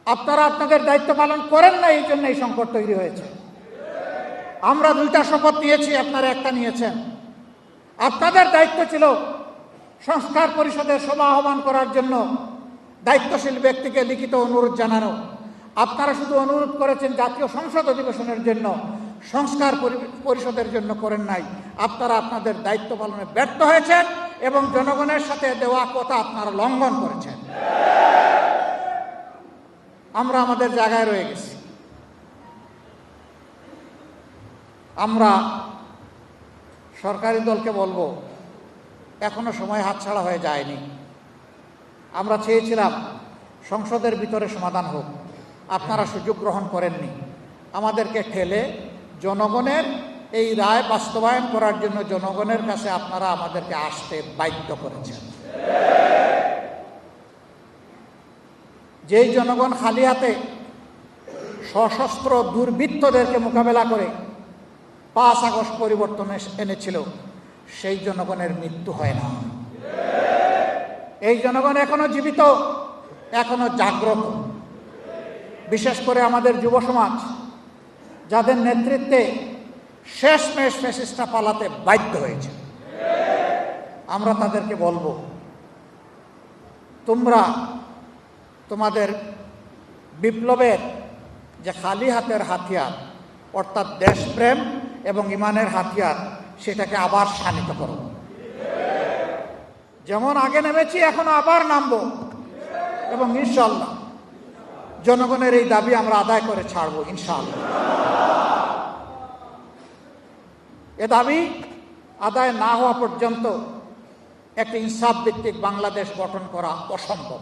আপনারা আপনাদের দায়িত্ব পালন করেন না, এই জন্য এই সংকট তৈরি হয়েছে। আমরা 2টা শপথ নিয়েছি, আপনারা একটা নিয়েছেন। আপনাদের দায়িত্ব ছিল সংস্কার পরিষদের সভা আহ্বান করার জন্য দায়িত্বশীল ব্যক্তিকে লিখিত অনুরোধ জানানো। আপনারা শুধু অনুরোধ করেছেন জাতীয় সংসদ অধিবেশনের জন্য, সংস্কার পরিষদের জন্য করেন নাই। আপনারা আপনাদের দায়িত্ব পালনে ব্যর্থ হয়েছেন এবং জনগণের সাথে দেওয়া কথা আপনারা লঙ্ঘন করেছেন। আমরা আমাদের জায়গায় রয়ে গেছি। আমরা সরকারি দলকে বলবো, এখনো সময় হাতছাড়া হয়ে যায়নি। আমরা চেয়েছিলাম সংসদের ভিতরে সমাধান হোক, আপনারা সুযোগ গ্রহণ করেননি। আমাদেরকে ঠেলে জনগণের এই রায় বাস্তবায়ন করার জন্য জনগণের কাছে আপনারা আমাদেরকে আসতে বাধ্য করেছেন। যেই জনগণ খালি হাতে সশস্ত্র দুর্বৃত্তদেরকে মোকাবেলা করে 5 আগস্ট পরিবর্তন এনেছিল, সেই জনগণের মৃত্যু হয় না। এই জনগণ এখনো জীবিত, এখনো জাগ্রত। বিশেষ করে আমাদের যুব সমাজ, যাদের নেতৃত্বে শেষমেশ ফ্যাসিস্টরা পালাতে বাধ্য হয়েছে। আমরা তাদেরকে বলবো, তোমরা তোমাদের বিপ্লবের যে খালি হাতের হাতিয়ার, অর্থাৎ দেশপ্রেম এবং ইমানের হাতিয়ার, সেটাকে আবার শানিত করো। যেমন আগে নেমেছি, এখনো আবার নামবো এবং ইনশাআল্লাহ জনগণের এই দাবি আমরা আদায় করে ছাড়বো ইনশাআল্লাহ। এ দাবি আদায় না হওয়া পর্যন্ত একটি ইনসাফ ভিত্তিক বাংলাদেশ গঠন করা অসম্ভব।